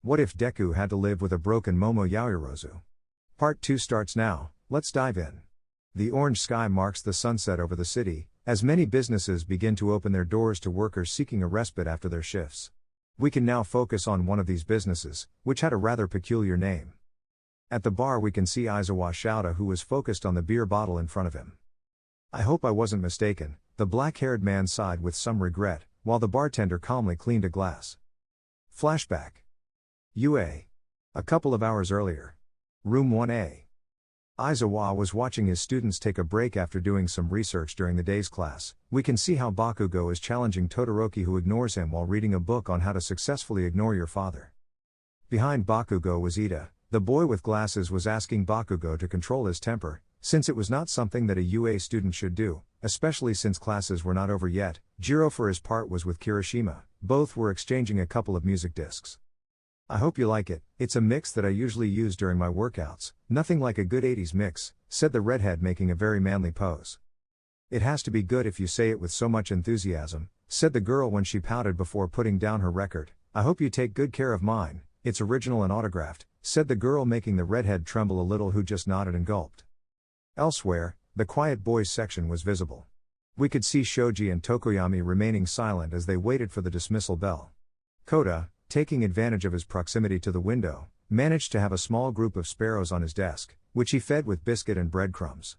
What if Deku had to live with a broken Momo Yaoyorozu? Part 2 starts now, let's dive in. The orange sky marks the sunset over the city, as many businesses begin to open their doors to workers seeking a respite after their shifts. We can now focus on one of these businesses, which had a rather peculiar name. At the bar we can see Aizawa Shouta, who was focused on the beer bottle in front of him. I hope I wasn't mistaken, the black-haired man sighed with some regret, while the bartender calmly cleaned a glass. Flashback. UA. A couple of hours earlier. Room 1A. Aizawa was watching his students take a break after doing some research during the day's class. We can see how Bakugo is challenging Todoroki, who ignores him while reading a book on how to successfully ignore your father. Behind Bakugo was Ida. The boy with glasses was asking Bakugo to control his temper, since it was not something that a UA student should do, especially since classes were not over yet. Jiro for his part was with Kirishima. Both were exchanging a couple of music discs. I hope you like it, it's a mix that I usually use during my workouts, nothing like a good 80s mix, said the redhead, making a very manly pose. It has to be good if you say it with so much enthusiasm, said the girl when she pouted before putting down her record. I hope you take good care of mine, it's original and autographed, said the girl, making the redhead tremble a little, who just nodded and gulped. Elsewhere, the quiet boys section was visible. We could see Shoji and Tokoyami remaining silent as they waited for the dismissal bell. Kota, taking advantage of his proximity to the window, managed to have a small group of sparrows on his desk, which he fed with biscuit and breadcrumbs.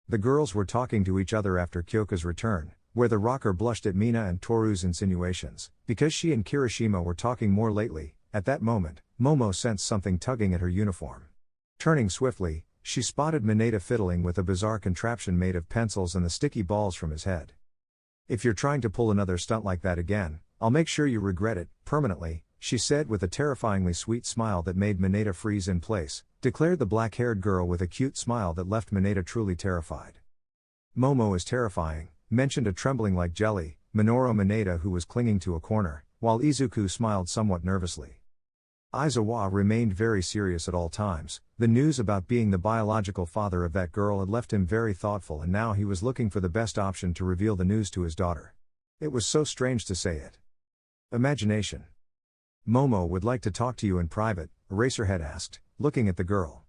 The girls were talking to each other after Kyoka's return, where the rocker blushed at Mina and Toru's insinuations, because she and Kirishima were talking more lately. At that moment, Momo sensed something tugging at her uniform. Turning swiftly, she spotted Mineta fiddling with a bizarre contraption made of pencils and the sticky balls from his head. If you're trying to pull another stunt like that again, I'll make sure you regret it, permanently, she said with a terrifyingly sweet smile that made Mineta freeze in place, declared the black-haired girl with a cute smile that left Mineta truly terrified. Momo is terrifying, mentioned a trembling like jelly, Minoru Mineta, who was clinging to a corner, while Izuku smiled somewhat nervously. Aizawa remained very serious at all times. The news about being the biological father of that girl had left him very thoughtful, and now he was looking for the best option to reveal the news to his daughter. It was so strange to say it. Imagination. Momo would like to talk to you in private, Eraserhead asked, looking at the girl.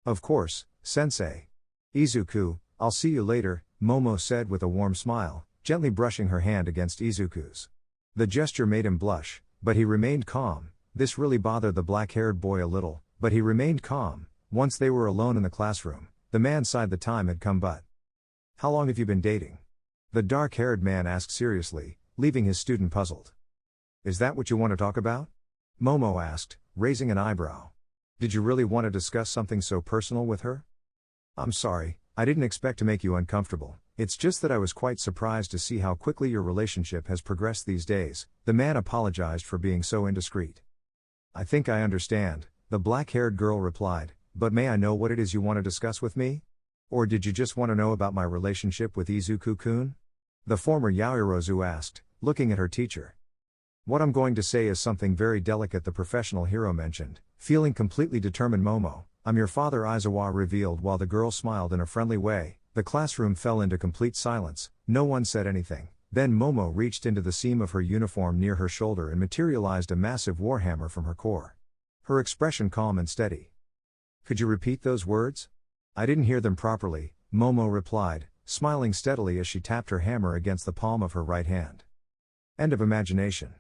Of course, sensei. Izuku, I'll see you later, Momo said with a warm smile, gently brushing her hand against Izuku's. The gesture made him blush, but he remained calm. This really bothered the black-haired boy a little, but he remained calm. Once they were alone in the classroom, the man sighed. The time had come. But how long have you been dating? The dark-haired man asked seriously, leaving his student puzzled. Is that what you want to talk about? Momo asked, raising an eyebrow. Did you really want to discuss something so personal with her? I'm sorry, I didn't expect to make you uncomfortable. It's just that I was quite surprised to see how quickly your relationship has progressed these days. The man apologized for being so indiscreet. I think I understand, the black-haired girl replied, but may I know what it is you want to discuss with me? Or did you just want to know about my relationship with Izuku-kun? The former Yaoyorozu asked, looking at her teacher. What I'm going to say is something very delicate, the professional hero mentioned, feeling completely determined. Momo, I'm your father, Aizawa revealed while the girl smiled in a friendly way. The classroom fell into complete silence, no one said anything. Then Momo reached into the seam of her uniform near her shoulder and materialized a massive warhammer from her core. Her expression calm and steady. Could you repeat those words? I didn't hear them properly, Momo replied, smiling steadily as she tapped her hammer against the palm of her right hand. End of imagination.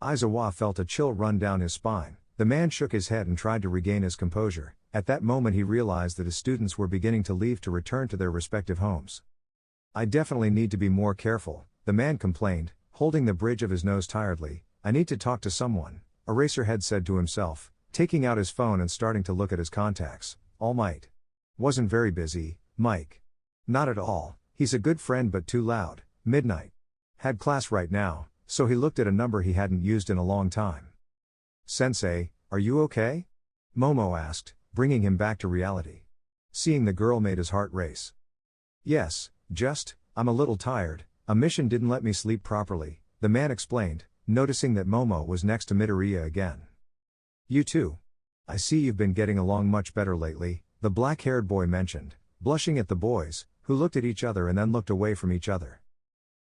Aizawa felt a chill run down his spine. The man shook his head and tried to regain his composure. At that moment he realized that his students were beginning to leave to return to their respective homes. I definitely need to be more careful, the man complained, holding the bridge of his nose tiredly. I need to talk to someone, Eraserhead said to himself, taking out his phone and starting to look at his contacts. All Might. Wasn't very busy, Mike. Not at all, he's a good friend but too loud. Midnight. Had class right now, so he looked at a number he hadn't used in a long time. Sensei, are you okay? Momo asked, bringing him back to reality. Seeing the girl made his heart race. Yes, I'm a little tired, a mission didn't let me sleep properly, the man explained, noticing that Momo was next to Midoriya again. You too. I see you've been getting along much better lately, the black-haired boy mentioned, blushing at the boys, who looked at each other and then looked away from each other.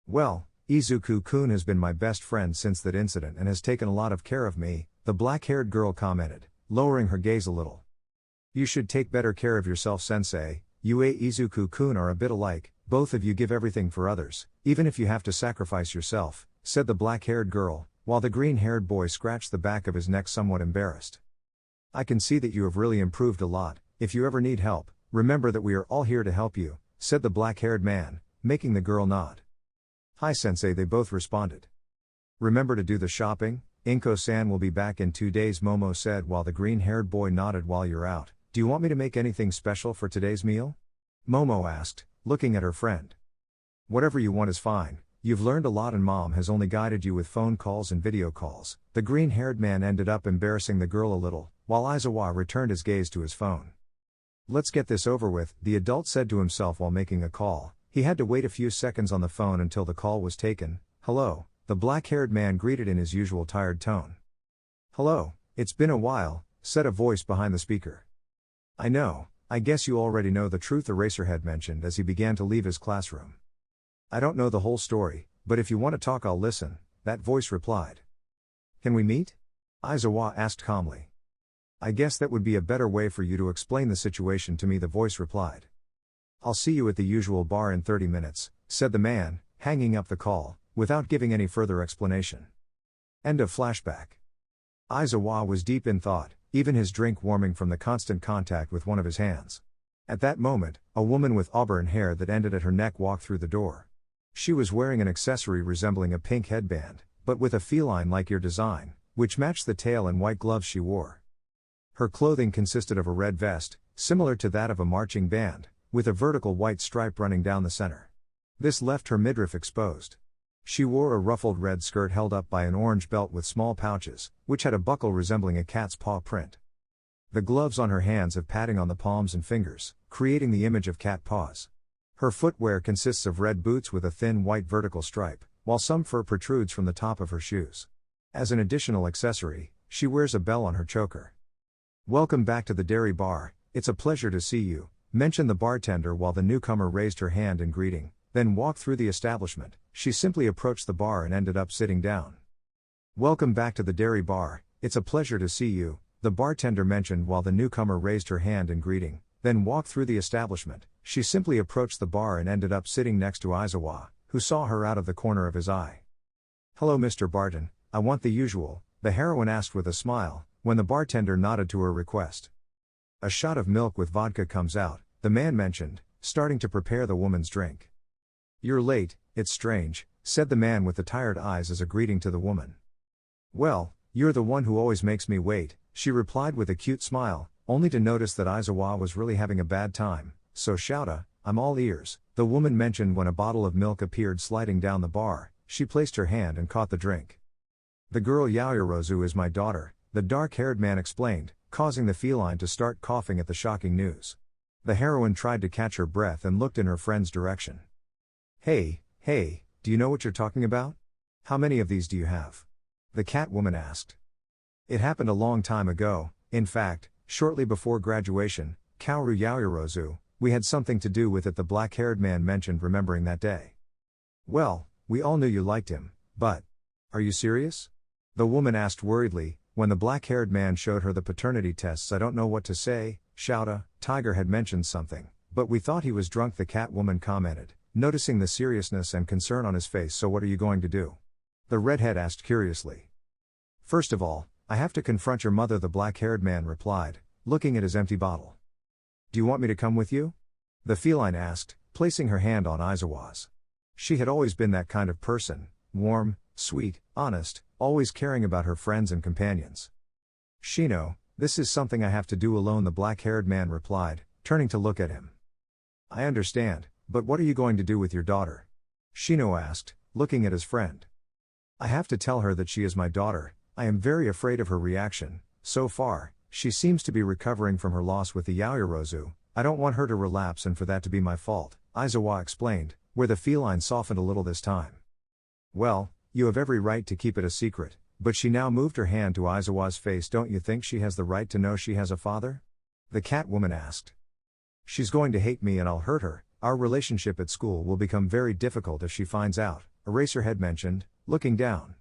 Well, Izuku-kun has been my best friend since that incident and has taken a lot of care of me, the black-haired girl commented, lowering her gaze a little. You should take better care of yourself, sensei. You and Izuku-kun are a bit alike, both of you give everything for others, even if you have to sacrifice yourself, said the black-haired girl, while the green-haired boy scratched the back of his neck somewhat embarrassed. I can see that you have really improved a lot. If you ever need help, remember that we are all here to help you, said the black-haired man, making the girl nod. Hi sensei, they both responded. Remember to do the shopping? Inko-san will be back in 2 days, Momo said while the green-haired boy nodded. While you're out, do you want me to make anything special for today's meal? Momo asked, looking at her friend. Whatever you want is fine. You've learned a lot and mom has only guided you with phone calls and video calls. The green-haired man ended up embarrassing the girl a little, while Aizawa returned his gaze to his phone. Let's get this over with, the adult said to himself while making a call. He had to wait a few seconds on the phone until the call was taken. Hello, the black-haired man greeted in his usual tired tone. Hello, it's been a while, said a voice behind the speaker. I know, I guess you already know the truth, Eraserhead mentioned as he began to leave his classroom. I don't know the whole story, but if you want to talk I'll listen, that voice replied. Can we meet? Aizawa asked calmly. I guess that would be a better way for you to explain the situation to me, the voice replied. I'll see you at the usual bar in 30 minutes, said the man, hanging up the call, without giving any further explanation. End of flashback. Aizawa was deep in thought, even his drink warming from the constant contact with one of his hands. At that moment, a woman with auburn hair that ended at her neck walked through the door. She was wearing an accessory resembling a pink headband, but with a feline-like ear design, which matched the tail and white gloves she wore. Her clothing consisted of a red vest, similar to that of a marching band, with a vertical white stripe running down the center. This left her midriff exposed. She wore a ruffled red skirt held up by an orange belt with small pouches, which had a buckle resembling a cat's paw print. The gloves on her hands have padding on the palms and fingers, creating the image of cat paws. Her footwear consists of red boots with a thin white vertical stripe, while some fur protrudes from the top of her shoes. As an additional accessory, she wears a bell on her choker. Welcome back to the dairy bar, it's a pleasure to see you, mentioned the bartender while the newcomer raised her hand in greeting, then walked through the establishment. She simply approached the bar and ended up sitting down. Welcome back to the dairy bar, it's a pleasure to see you, the bartender mentioned while the newcomer raised her hand in greeting, then walked through the establishment. She simply approached the bar and ended up sitting next to Aizawa, who saw her out of the corner of his eye. Hello Mr. Barton, I want the usual, the heroine asked with a smile, when the bartender nodded to her request. A shot of milk with vodka comes out, the man mentioned, starting to prepare the woman's drink. You're late, it's strange, said the man with the tired eyes as a greeting to the woman. Well, you're the one who always makes me wait, she replied with a cute smile, only to notice that Aizawa was really having a bad time. So shouta, I'm all ears, the woman mentioned when a bottle of milk appeared sliding down the bar. She placed her hand and caught the drink. The girl Yaoyorozu is my daughter, the dark-haired man explained, causing the feline to start coughing at the shocking news. The heroine tried to catch her breath and looked in her friend's direction. Hey, do you know what you're talking about? How many of these do you have? The cat woman asked. It happened a long time ago, in fact, shortly before graduation, Kaoru Yaoyorozu, we had something to do with it, the black-haired man mentioned, remembering that day. Well, we all knew you liked him, but... Are you serious? The woman asked worriedly, when the black-haired man showed her the paternity tests. I don't know what to say, Shouta, Tiger had mentioned something, but we thought he was drunk, the cat woman commented, noticing the seriousness and concern on his face. So what are you going to do? The redhead asked curiously. First of all, I have to confront your mother, the black-haired man replied, looking at his empty bottle. Do you want me to come with you? The feline asked, placing her hand on Aizawa's. She had always been that kind of person, warm, sweet, honest, always caring about her friends and companions. Shino, this is something I have to do alone, the black-haired man replied, turning to look at him. I understand, but what are you going to do with your daughter? Shino asked, looking at his friend. I have to tell her that she is my daughter. I am very afraid of her reaction. So far, she seems to be recovering from her loss with the Yaoyorozu. I don't want her to relapse and for that to be my fault, Aizawa explained, where the feline softened a little this time. Well, you have every right to keep it a secret, but she now moved her hand to Aizawa's face. Don't you think she has the right to know she has a father? The cat woman asked. She's going to hate me and I'll hurt her. Our relationship at school will become very difficult if she finds out, Eraserhead mentioned, looking down.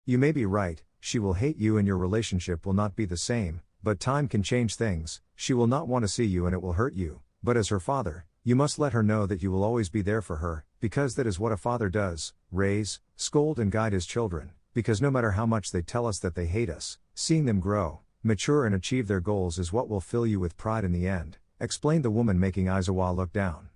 You may be right, she will hate you and your relationship will not be the same, but time can change things. She will not want to see you and it will hurt you, but as her father, you must let her know that you will always be there for her, because that is what a father does, raise, scold and guide his children, because no matter how much they tell us that they hate us, seeing them grow, mature and achieve their goals is what will fill you with pride in the end, explained the woman, making Aizawa look down.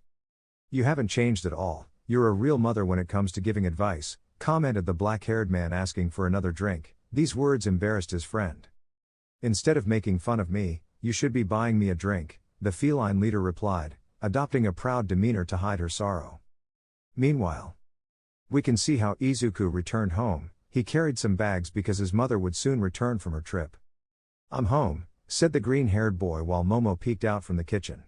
You haven't changed at all, you're a real mother when it comes to giving advice, commented the black-haired man, asking for another drink. These words embarrassed his friend. Instead of making fun of me, you should be buying me a drink, the feline leader replied, adopting a proud demeanor to hide her sorrow. Meanwhile, we can see how Izuku returned home. He carried some bags because his mother would soon return from her trip. I'm home, said the green-haired boy while Momo peeked out from the kitchen.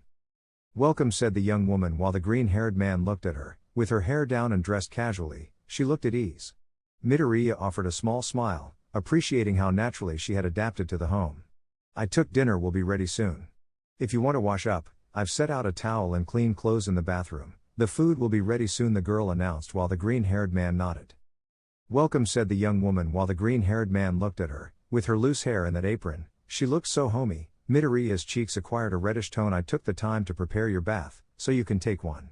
Welcome, said the young woman while the green-haired man looked at her. With her hair down and dressed casually, she looked at ease. Midoriya offered a small smile, appreciating how naturally she had adapted to the home. I took dinner, will be ready soon. If you want to wash up, I've set out a towel and clean clothes in the bathroom. The food will be ready soon, the girl announced while the green-haired man nodded. Welcome, said the young woman while the green-haired man looked at her. With her loose hair and that apron, she looked so homey. Midoriya's cheeks acquired a reddish tone. I took the time to prepare your bath, so you can take one.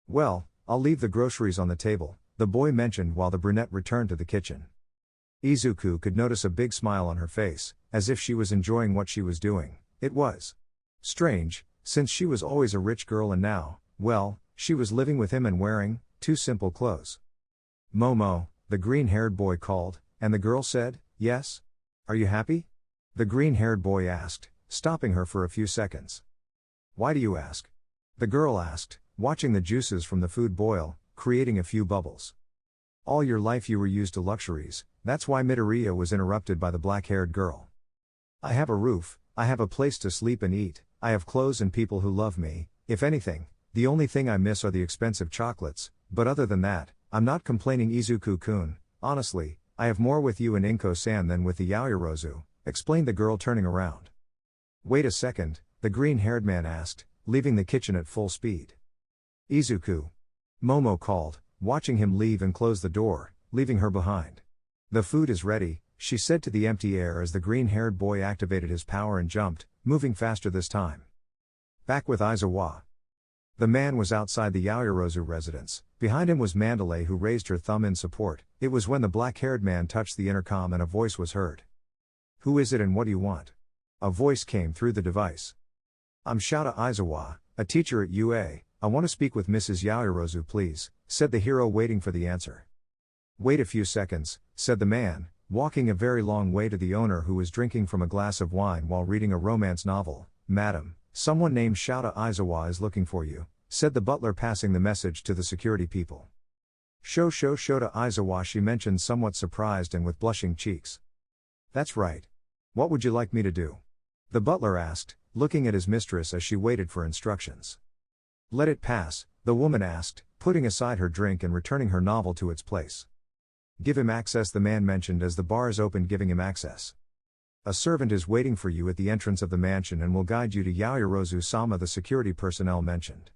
Well, I'll leave the groceries on the table, the boy mentioned while the brunette returned to the kitchen. Izuku could notice a big smile on her face, as if she was enjoying what she was doing. It was strange, since she was always a rich girl and now, well, she was living with him and wearing two simple clothes. Momo, the green-haired boy called, and the girl said, yes? Are you happy? The green-haired boy asked, stopping her for a few seconds. Why do you ask? The girl asked, watching the juices from the food boil, creating a few bubbles. All your life you were used to luxuries, that's why. Midoriya was interrupted by the black-haired girl. I have a roof, I have a place to sleep and eat, I have clothes and people who love me. If anything, the only thing I miss are the expensive chocolates, but other than that, I'm not complaining. Izuku-kun, honestly, I have more with you and Inko-san than with the Yaoyorozu, explained the girl, turning around. Wait a second, the green-haired man asked, leaving the kitchen at full speed. Izuku. Momo called, watching him leave and close the door, leaving her behind. The food is ready, she said to the empty air as the green-haired boy activated his power and jumped, moving faster this time. Back with Aizawa. The man was outside the Yaoyorozu residence. Behind him was Mandalay, who raised her thumb in support. It was when the black-haired man touched the intercom and a voice was heard. Who is it and what do you want? A voice came through the device. I'm Shouta Aizawa, a teacher at UA. I want to speak with Mrs. Yaoyorozu, please, said the hero, waiting for the answer. Wait a few seconds, said the man, walking a very long way to the owner, who was drinking from a glass of wine while reading a romance novel. Madam, someone named Shouta Aizawa is looking for you, said the butler, passing the message to the security people. Shouta Aizawa, she mentioned, somewhat surprised and with blushing cheeks. That's right. What would you like me to do? The butler asked, looking at his mistress as she waited for instructions. Let it pass, the woman asked, putting aside her drink and returning her novel to its place. Give him access, the man mentioned as the bars opened, giving him access. A servant is waiting for you at the entrance of the mansion and will guide you to Yaoyorozu-sama, the security personnel mentioned.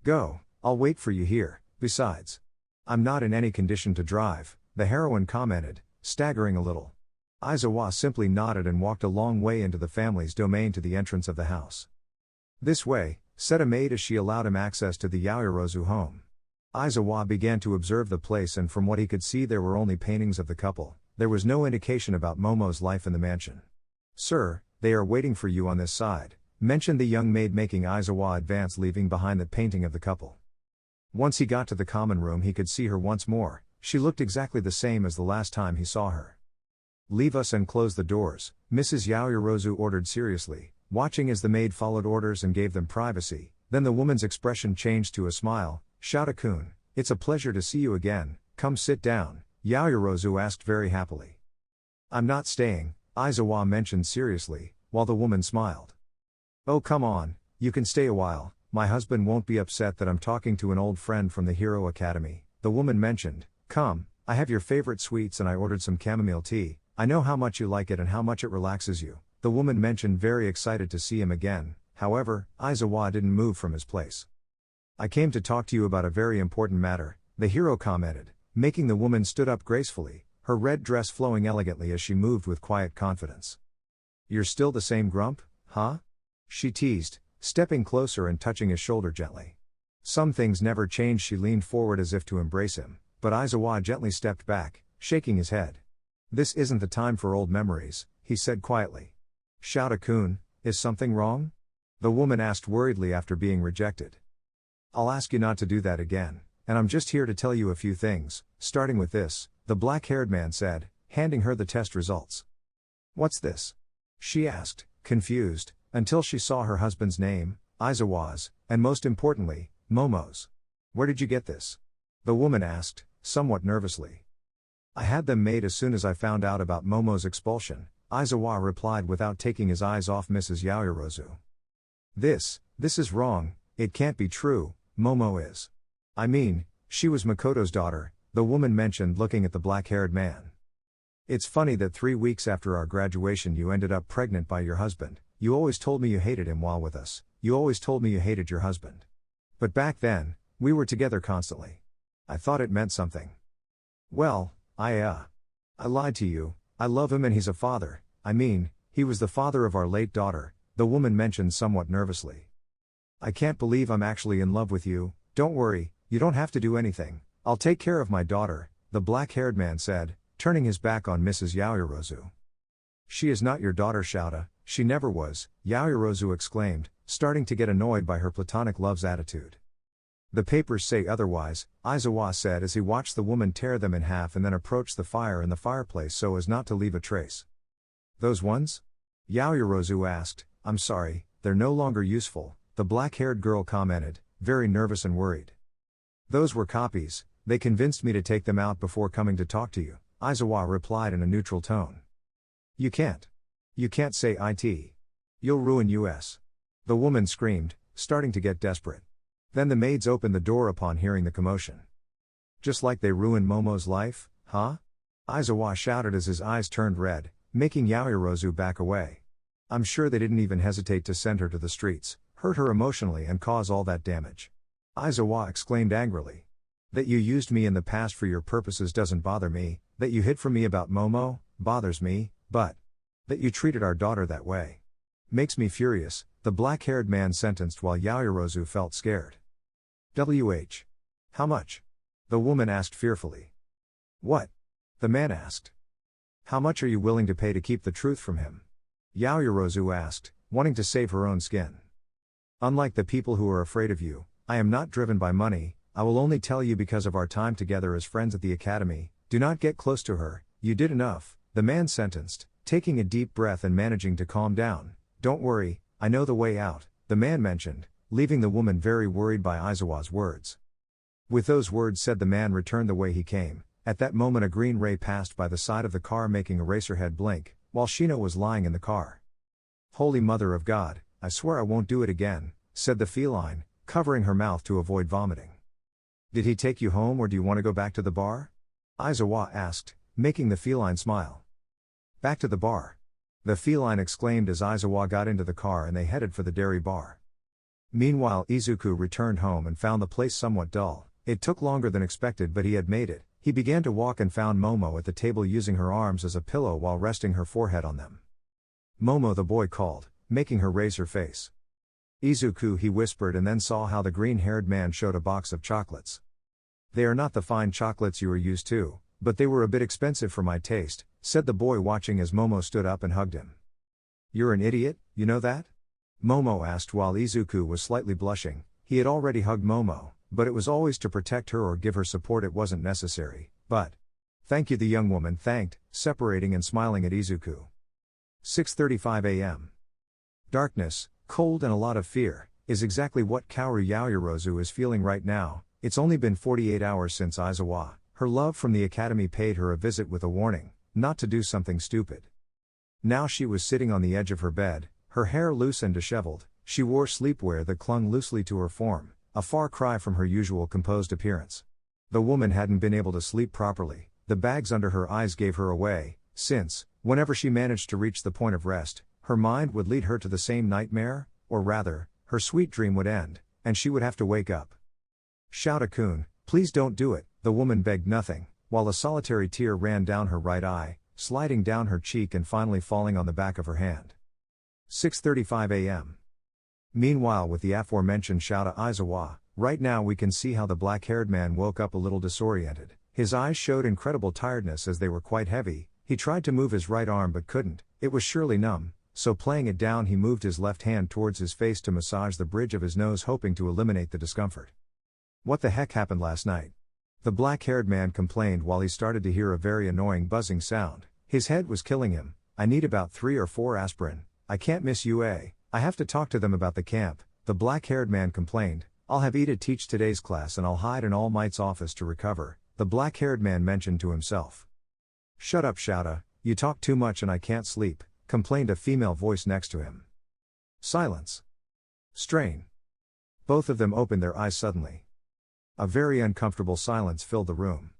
Go, I'll wait for you here. Besides, I'm not in any condition to drive, the heroine commented, staggering a little. Aizawa simply nodded and walked a long way into the family's domain to the entrance of the house. This way, said a maid as she allowed him access to the Yaoyorozu home. Aizawa began to observe the place, and from what he could see there were only paintings of the couple. There was no indication about Momo's life in the mansion. Sir, they are waiting for you on this side, mentioned the young maid, making Aizawa advance, leaving behind the painting of the couple. Once he got to the common room he could see her once more. She looked exactly the same as the last time he saw her. Leave us and close the doors, Mrs. Yaoyorozu ordered seriously, watching as the maid followed orders and gave them privacy. Then the woman's expression changed to a smile. Shouta-kun, it's a pleasure to see you again, come sit down, Yaoyorozu asked very happily. I'm not staying, Aizawa mentioned seriously, while the woman smiled. Oh come on, you can stay a while, my husband won't be upset that I'm talking to an old friend from the Hero Academy, the woman mentioned. Come, I have your favorite sweets and I ordered some chamomile tea, I know how much you like it and how much it relaxes you, the woman mentioned, very excited to see him again. However, Aizawa didn't move from his place. I came to talk to you about a very important matter, the hero commented, making the woman stood up gracefully. her red dress flowing elegantly as she moved with quiet confidence. "You're still the same grump, huh?" she teased, stepping closer and touching his shoulder gently. "Some things never change." She leaned forward as if to embrace him, but Aizawa gently stepped back, shaking his head. "This isn't the time for old memories," he said quietly. "Shouta-kun, is something wrong?" the woman asked worriedly after being rejected. "I'll ask you not to do that again, and I'm just here to tell you a few things, starting with this," the black-haired man said, handing her the test results. "What's this?" she asked, confused, until she saw her husband's name, Aizawa's, and most importantly, Momo's. "Where did you get this?" the woman asked, somewhat nervously. "I had them made as soon as I found out about Momo's expulsion," Aizawa replied without taking his eyes off Mrs. Yaoyorozu. This is wrong, it can't be true, Momo is. I mean, she was Makoto's daughter," the woman mentioned looking at the black-haired man. "It's funny that 3 weeks after our graduation you ended up pregnant by your husband. You always told me you hated him while with us, you always told me you hated your husband. But back then, we were together constantly. I thought it meant something. Well, I lied to you, I love him and he's a father, I mean, he was the father of our late daughter," the woman mentioned somewhat nervously. "I can't believe I'm actually in love with you. Don't worry, you don't have to do anything, I'll take care of my daughter," the black-haired man said, turning his back on Mrs. Yaoyorozu. "She is not your daughter, Shouta, she never was," Yaoyorozu exclaimed, starting to get annoyed by her platonic love's attitude. "The papers say otherwise," Aizawa said as he watched the woman tear them in half and then approach the fire in the fireplace so as not to leave a trace. "Those ones?" Yaoyorozu asked. "I'm sorry, they're no longer useful," the black-haired girl commented, very nervous and worried. "Those were copies, they convinced me to take them out before coming to talk to you," Aizawa replied in a neutral tone. You can't say it. You'll ruin us," the woman screamed, starting to get desperate. Then the maids opened the door upon hearing the commotion. "Just like they ruined Momo's life, huh?" Aizawa shouted as his eyes turned red, making Yaoyorozu back away. "I'm sure they didn't even hesitate to send her to the streets, hurt her emotionally and cause all that damage." Aizawa exclaimed angrily. "That you used me in the past for your purposes doesn't bother me, that you hid from me about Momo, bothers me, but that you treated our daughter that way makes me furious," the black-haired man sentenced while Yaoyorozu felt scared. How much?" the woman asked fearfully. "What?" the man asked. "How much are you willing to pay to keep the truth from him?" Yaoyorozu asked, wanting to save her own skin. "Unlike the people who are afraid of you, I am not driven by money, I will only tell you because of our time together as friends at the academy. Do not get close to her, you did enough," the man sentenced, taking a deep breath and managing to calm down. "Don't worry, I know the way out," the man mentioned, leaving the woman very worried by Aizawa's words. With those words said, the man returned the way he came. At that moment a green ray passed by the side of the car making Eraserhead blink, while Shino was lying in the car. "Holy Mother of God, I swear I won't do it again," said the feline, covering her mouth to avoid vomiting. "Did he take you home or do you want to go back to the bar?" Aizawa asked, making the feline smile. "Back to the bar," the feline exclaimed as Aizawa got into the car and they headed for the dairy bar. Meanwhile Izuku returned home and found the place somewhat dull. It took longer than expected but he had made it. He began to walk and found Momo at the table using her arms as a pillow while resting her forehead on them. "Momo," the boy called, making her raise her face. "Izuku," he whispered, and then saw how the green-haired man showed a box of chocolates. "They are not the fine chocolates you are used to, but they were a bit expensive for my taste," said the boy watching as Momo stood up and hugged him. "You're an idiot, you know that?" Momo asked while Izuku was slightly blushing. He had already hugged Momo, but it was always to protect her or give her support, it wasn't necessary, but "Thank you," the young woman thanked, separating and smiling at Izuku. 6:35 a.m. Darkness, cold and a lot of fear, is exactly what Kaoru Yaoyorozu is feeling right now. It's only been 48 hours since Aizawa, her love from the academy, paid her a visit with a warning, not to do something stupid. Now she was sitting on the edge of her bed, her hair loose and disheveled. She wore sleepwear that clung loosely to her form, a far cry from her usual composed appearance. The woman hadn't been able to sleep properly. The bags under her eyes gave her away, since, whenever she managed to reach the point of rest, her mind would lead her to the same nightmare, or rather, her sweet dream would end, and she would have to wake up. "Shouta-kun, please don't do it," the woman begged. "Nothing while a solitary tear ran down her right eye, sliding down her cheek and finally falling on the back of her hand. 6:35 a.m. Meanwhile, with the aforementioned Shouta Aizawa, right now we can see how the black-haired man woke up a little disoriented. His eyes showed incredible tiredness as they were quite heavy. He tried to move his right arm but couldn't, it was surely numb, so playing it down he moved his left hand towards his face to massage the bridge of his nose, hoping to eliminate the discomfort. "What the heck happened last night?" the black-haired man complained while he started to hear a very annoying buzzing sound. His head was killing him. "I need about 3 or 4 aspirin. I can't miss UA. I have to talk to them about the camp," the black-haired man complained. "I'll have Ida teach today's class and I'll hide in All Might's office to recover," the black-haired man mentioned to himself. "Shut up, Shouta, you talk too much and I can't sleep," complained a female voice next to him. Silence. Strain. Both of them opened their eyes suddenly. A very uncomfortable silence filled the room.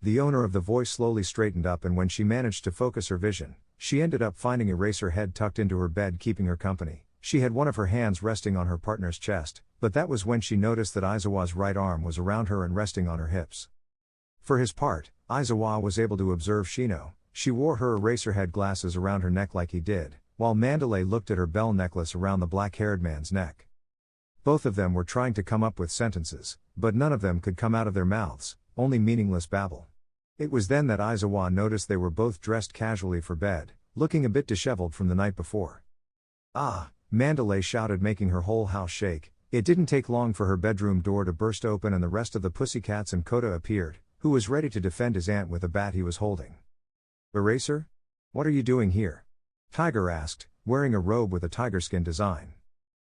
The owner of the voice slowly straightened up, and when she managed to focus her vision, she ended up finding Eraserhead tucked into her bed keeping her company. She had one of her hands resting on her partner's chest, but that was when she noticed that Aizawa's right arm was around her and resting on her hips. For his part, Aizawa was able to observe Shino. She wore her Eraserhead glasses around her neck like he did, while Mandalay looked at her bell necklace around the black-haired man's neck. Both of them were trying to come up with sentences, but none of them could come out of their mouths, only meaningless babble. It was then that Aizawa noticed they were both dressed casually for bed, looking a bit disheveled from the night before. "Ah!" Mandalay shouted, making her whole house shake. It didn't take long for her bedroom door to burst open and the rest of the pussycats and Kota appeared, who was ready to defend his aunt with a bat he was holding. "Eraser? What are you doing here?" Tiger asked, wearing a robe with a tiger skin design.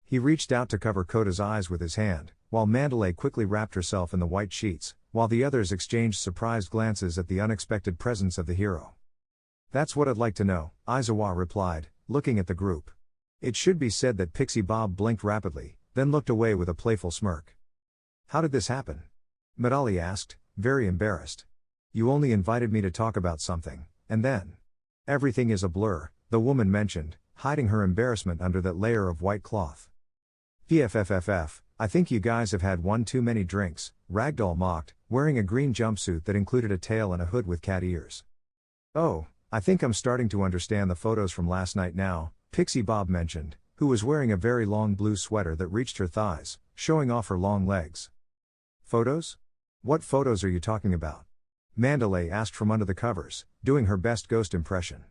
He reached out to cover Kota's eyes with his hand, while Mandalay quickly wrapped herself in the white sheets, while the others exchanged surprised glances at the unexpected presence of the hero. "That's what I'd like to know," Aizawa replied, looking at the group. It should be said that Pixie Bob blinked rapidly, then looked away with a playful smirk. "How did this happen?" Medali asked, very embarrassed. "You only invited me to talk about something, and then everything is a blur," the woman mentioned, hiding her embarrassment under that layer of white cloth. "PFFFF, I think you guys have had one too many drinks," Ragdoll mocked, wearing a green jumpsuit that included a tail and a hood with cat ears. "Oh, I think I'm starting to understand the photos from last night now," Pixie Bob mentioned, who was wearing a very long blue sweater that reached her thighs, showing off her long legs. "Photos? What photos are you talking about?" Mandalay asked from under the covers, doing her best ghost impression.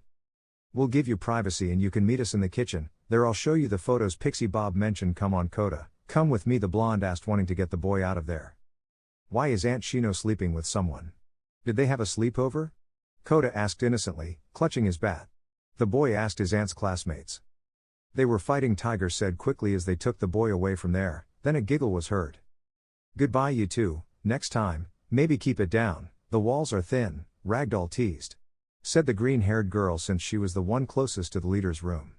"We'll give you privacy and you can meet us in the kitchen, there I'll show you the photos," Pixie Bob mentioned. "Come on, Kota, come with me," the blonde asked, wanting to get the boy out of there. "Why is Aunt Shino sleeping with someone? Did they have a sleepover?" Kota asked innocently, clutching his bat. The boy asked his aunt's classmates. "They were fighting," Tiger said quickly as they took the boy away from there, then a giggle was heard. "Goodbye you two, next time, maybe keep it down, the walls are thin," Ragdoll teased. Said the green-haired girl, since she was the one closest to the leader's room.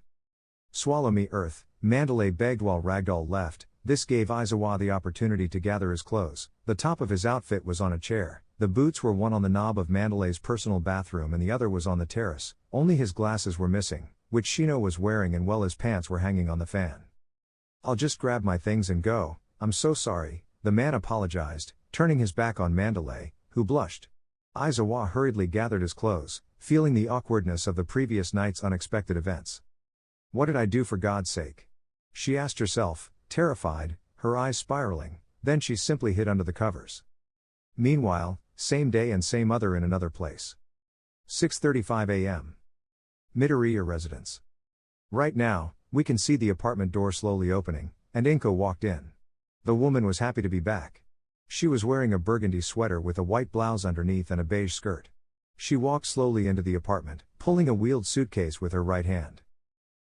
"Swallow me, Earth," Mandalay begged while Ragdoll left. This gave Aizawa the opportunity to gather his clothes. The top of his outfit was on a chair, the boots were one on the knob of Mandalay's personal bathroom and the other was on the terrace, only his glasses were missing, which Shino was wearing, and well, his pants were hanging on the fan. "I'll just grab my things and go, I'm so sorry," the man apologized, turning his back on Mandalay, who blushed. Aizawa hurriedly gathered his clothes, feeling the awkwardness of the previous night's unexpected events. "What did I do, for God's sake?" she asked herself, terrified, her eyes spiraling, then she simply hid under the covers. Meanwhile, same day and same other in another place. 6:35 a.m. Midoriya residence. Right now, we can see the apartment door slowly opening, and Inko walked in. The woman was happy to be back. She was wearing a burgundy sweater with a white blouse underneath and a beige skirt. She walked slowly into the apartment, pulling a wheeled suitcase with her right hand.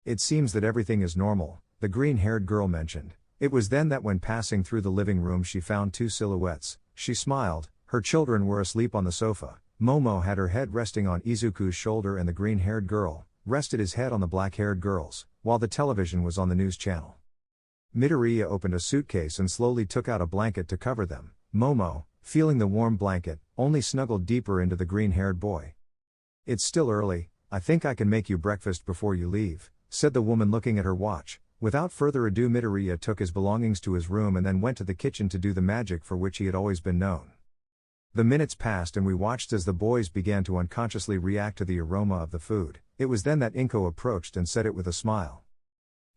"It seems that everything is normal," the green-haired girl mentioned. It was then that when passing through the living room she found two silhouettes. She smiled, her children were asleep on the sofa. Momo had her head resting on Izuku's shoulder and the green-haired girl rested his head on the black-haired girl's, while the television was on the news channel. Midoriya opened a suitcase and slowly took out a blanket to cover them. Momo, feeling the warm blanket, only snuggled deeper into the green-haired boy. "It's still early, I think I can make you breakfast before you leave," said the woman looking at her watch. Without further ado, Midoriya took his belongings to his room and then went to the kitchen to do the magic for which he had always been known. The minutes passed and we watched as the boys began to unconsciously react to the aroma of the food. It was then that Inko approached and said it with a smile.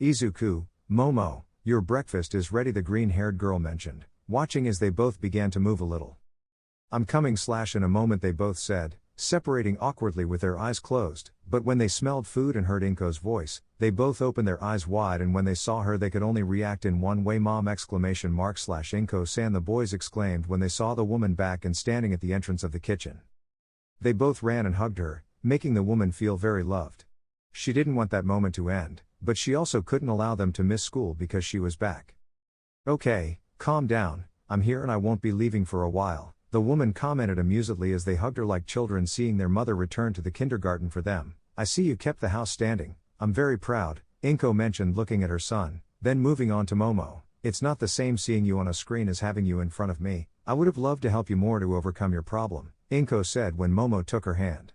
"Izuku, Momo, your breakfast is ready," the green-haired girl mentioned, watching as they both began to move a little. "I'm coming." In a moment they both said, separating awkwardly with their eyes closed, but when they smelled food and heard Inko's voice, they both opened their eyes wide, and when they saw her they could only react in one way. "Mom!" Inko-san, the boys exclaimed when they saw the woman back and standing at the entrance of the kitchen. They both ran and hugged her, making the woman feel very loved. She didn't want that moment to end, but she also couldn't allow them to miss school because she was back. "Okay, calm down, I'm here and I won't be leaving for a while," the woman commented amusedly as they hugged her like children seeing their mother return to the kindergarten for them. "I see you kept the house standing, I'm very proud," Inko mentioned looking at her son, then moving on to Momo. "It's not the same seeing you on a screen as having you in front of me. I would have loved to help you more to overcome your problem," Inko said when Momo took her hand.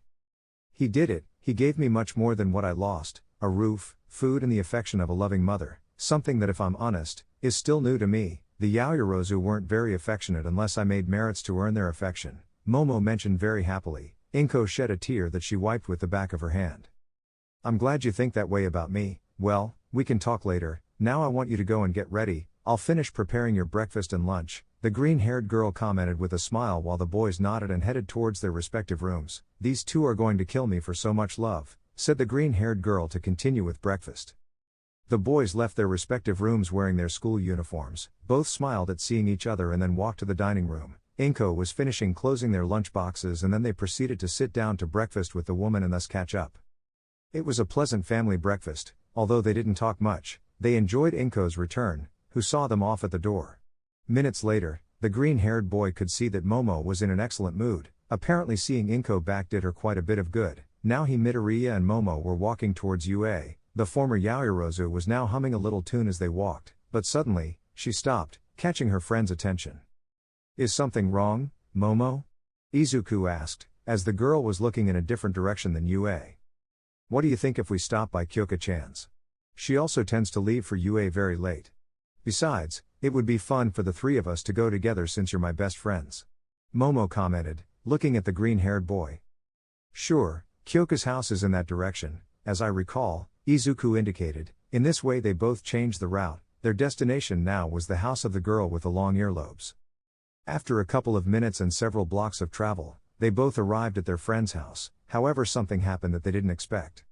"He did it, he gave me much more than what I lost, a roof, food and the affection of a loving mother, something that if I'm honest, is still new to me. The Yaoyorozu weren't very affectionate unless I made merits to earn their affection," Momo mentioned very happily. Inko shed a tear that she wiped with the back of her hand. "I'm glad you think that way about me. Well, we can talk later, now I want you to go and get ready, I'll finish preparing your breakfast and lunch," the green-haired girl commented with a smile while the boys nodded and headed towards their respective rooms. "These two are going to kill me for so much love," said the green-haired girl to continue with breakfast. The boys left their respective rooms wearing their school uniforms, both smiled at seeing each other and then walked to the dining room. Inko was finishing closing their lunch boxes and then they proceeded to sit down to breakfast with the woman and thus catch up. It was a pleasant family breakfast, although they didn't talk much. They enjoyed Inko's return, who saw them off at the door. Minutes later, the green-haired boy could see that Momo was in an excellent mood. Apparently seeing Inko back did her quite a bit of good. Now Midoriya and Momo were walking towards UA. The former Yaoyorozu was now humming a little tune as they walked, but suddenly, she stopped, catching her friend's attention. "Is something wrong, Momo?" Izuku asked, as the girl was looking in a different direction than UA. "What do you think if we stop by Kyoka-chan's? She also tends to leave for UA very late. Besides, it would be fun for the three of us to go together since you're my best friends," Momo commented, looking at the green-haired boy. "Sure, Kyoka's house is in that direction, as I recall," Izuku indicated. In this way they both changed the route. Their destination now was the house of the girl with the long earlobes. After a couple of minutes and several blocks of travel, they both arrived at their friend's house. However, something happened that they didn't expect.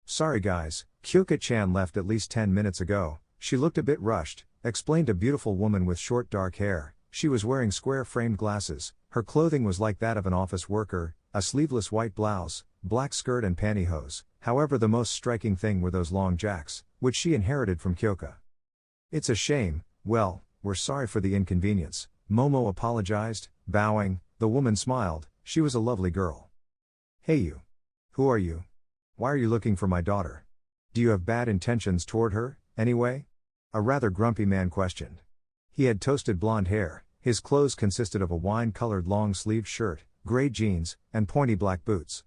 "Sorry guys, Kyoka-chan left at least 10 minutes ago. She looked a bit rushed," explained a beautiful woman with short dark hair. She was wearing square-framed glasses. Her clothing was like that of an office worker, a sleeveless white blouse, black skirt and pantyhose. However, the most striking thing were those long jacks, which she inherited from Kyoka. "It's a shame, well, we're sorry for the inconvenience," Momo apologized, bowing. The woman smiled, she was a lovely girl. "Hey you. Who are you? Why are you looking for my daughter? Do you have bad intentions toward her, anyway?" A rather grumpy man questioned. He had toasted blonde hair, his clothes consisted of a wine-colored long-sleeved shirt, gray jeans, and pointy black boots.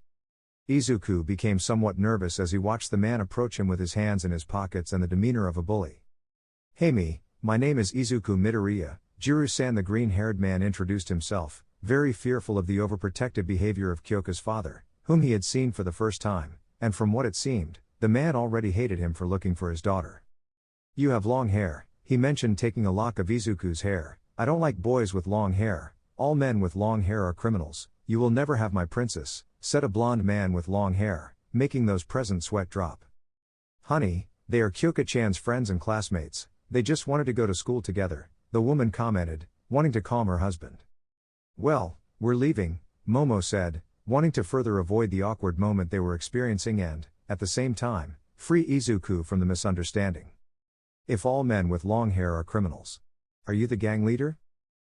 Izuku became somewhat nervous as he watched the man approach him with his hands in his pockets and the demeanor of a bully. "Hey my name is Izuku Midoriya," Jiru-san, the green-haired man introduced himself, very fearful of the overprotective behavior of Kyoka's father, whom he had seen for the first time, and from what it seemed, the man already hated him for looking for his daughter. "You have long hair," he mentioned taking a lock of Izuku's hair. "I don't like boys with long hair. All men with long hair are criminals. You will never have my princess," said a blonde man with long hair, making those present sweat drop. "Honey, they are Kyoka-chan's friends and classmates. They just wanted to go to school together," the woman commented, wanting to calm her husband. "Well, we're leaving," Momo said, wanting to further avoid the awkward moment they were experiencing and, at the same time, free Izuku from the misunderstanding. "If all men with long hair are criminals, are you the gang leader?"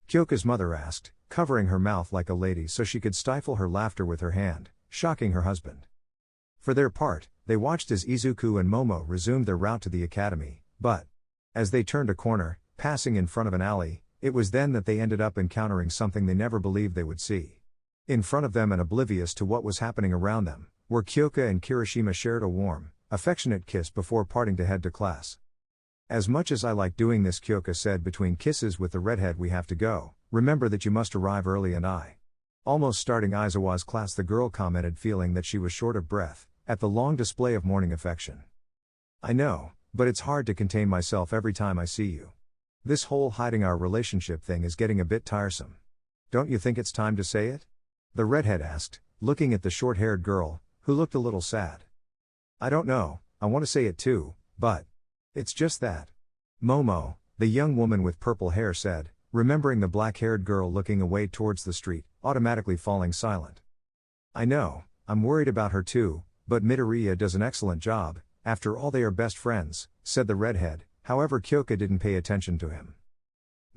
Kyoka's mother asked, covering her mouth like a lady so she could stifle her laughter with her hand, shocking her husband. For their part, they watched as Izuku and Momo resumed their route to the academy, but as they turned a corner, passing in front of an alley, it was then that they ended up encountering something they never believed they would see. In front of them and oblivious to what was happening around them, where Kyoka and Kirishima shared a warm, affectionate kiss before parting to head to class. "As much as I like doing this," Kyoka said between kisses with the redhead, "we have to go. Remember that you must arrive early and I Almost starting Aizawa's class, the girl commented, feeling that she was short of breath at the long display of morning affection. I know, but it's hard to contain myself every time I see you. This whole hiding our relationship thing is getting a bit tiresome. Don't you think it's time to say it? The redhead asked, looking at the short-haired girl, who looked a little sad. I don't know, I want to say it too, but it's just that. Momo, the young woman with purple hair, said, remembering the black-haired girl looking away towards the street, automatically falling silent. I know, I'm worried about her too, but Midoriya does an excellent job. After all, they are best friends, said the redhead. However, Kyoka didn't pay attention to him.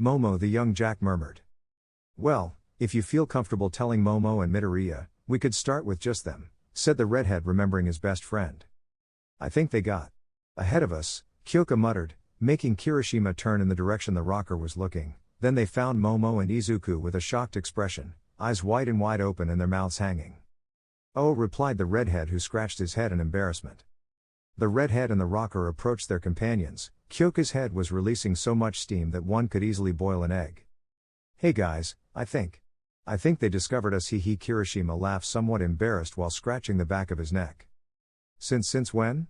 Momo, the young Jack, murmured. Well, if you feel comfortable telling Momo and Midoriya, we could start with just them, said the redhead, remembering his best friend. I think they got ahead of us, Kyoka muttered, making Kirishima turn in the direction the rocker was looking. Then they found Momo and Izuku with a shocked expression, eyes wide and wide open and their mouths hanging. Oh, replied the redhead, who scratched his head in embarrassment. The redhead and the rocker approached their companions. Kyoka's head was releasing so much steam that one could easily boil an egg. Hey guys, I think they discovered us, he. Kirishima laughed, somewhat embarrassed, while scratching the back of his neck. Since when?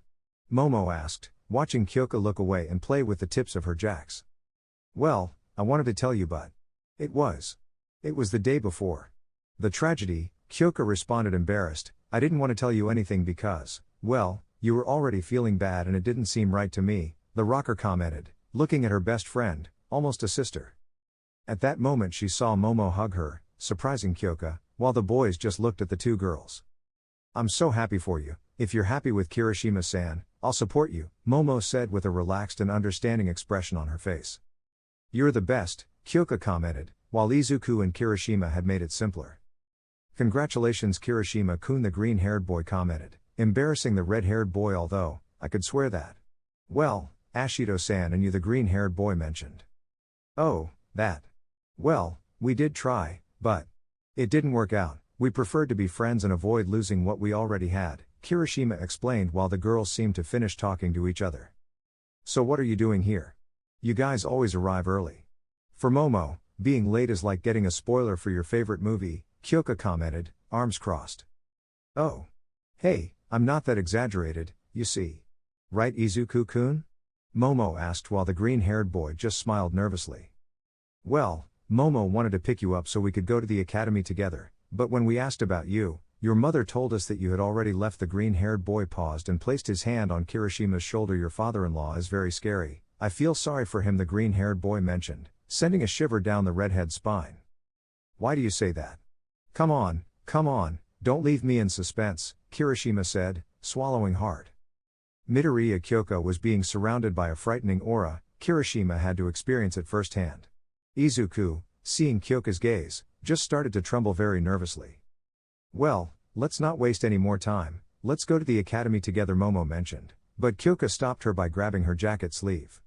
Momo asked, watching Kyoka look away and play with the tips of her jacks. Well, I wanted to tell you, but it was the day before the tragedy, Kyoka responded, embarrassed. I didn't want to tell you anything because, well, you were already feeling bad and it didn't seem right to me, the rocker commented, looking at her best friend, almost a sister. At that moment she saw Momo hug her, surprising Kyoka, while the boys just looked at the two girls. I'm so happy for you. If you're happy with Kirishima-san, I'll support you, Momo said with a relaxed and understanding expression on her face. You're the best, Kyoka commented, while Izuku and Kirishima had made it simpler. Congratulations, Kirishima-kun, the green-haired boy commented, embarrassing the red-haired boy, although I could swear that. Well, Ashido-san and you, the green-haired boy mentioned. Oh, that. Well, we did try, but it didn't work out. We preferred to be friends and avoid losing what we already had, Kirishima explained, while the girls seemed to finish talking to each other. So what are you doing here? You guys always arrive early. For Momo, being late is like getting a spoiler for your favorite movie, Kyoka commented, arms crossed. Oh. Hey, I'm not that exaggerated, you see. Right, Izuku-kun? Momo asked, while the green-haired boy just smiled nervously. Well, Momo wanted to pick you up so we could go to the academy together, but when we asked about you, your mother told us that you had already left. The green-haired boy paused and placed his hand on Kirishima's shoulder. Your father-in-law is very scary. I feel sorry for him, the green-haired boy mentioned, sending a shiver down the redhead's spine. Why do you say that? Come on, don't leave me in suspense, Kirishima said, swallowing hard. Midoriya Kyoka was being surrounded by a frightening aura. Kirishima had to experience it firsthand. Izuku, seeing Kyoka's gaze, just started to tremble very nervously. Well, let's not waste any more time, let's go to the academy together, Momo mentioned, but Kyoka stopped her by grabbing her jacket sleeve.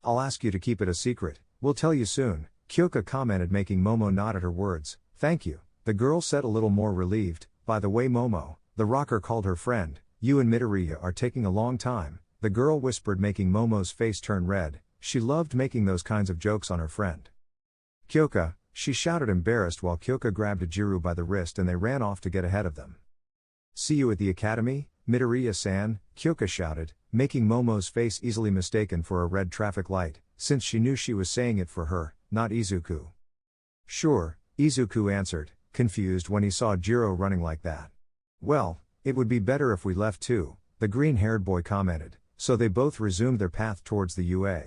I'll ask you to keep it a secret, we'll tell you soon, Kyoka commented, making Momo nod at her words. Thank you, the girl said, a little more relieved. By the way, Momo, the rocker called her friend, you and Midoriya are taking a long time, the girl whispered, making Momo's face turn red. She loved making those kinds of jokes on her friend. Kyoka, she shouted, embarrassed, while Kyoka grabbed Jiru by the wrist and they ran off to get ahead of them. See you at the academy, Midoriya-san, Kyoka shouted, making Momo's face easily mistaken for a red traffic light, since she knew she was saying it for her, not Izuku. Sure, Izuku answered, confused when he saw Jiro running like that. Well, it would be better if we left too, the green-haired boy commented, so they both resumed their path towards the UA.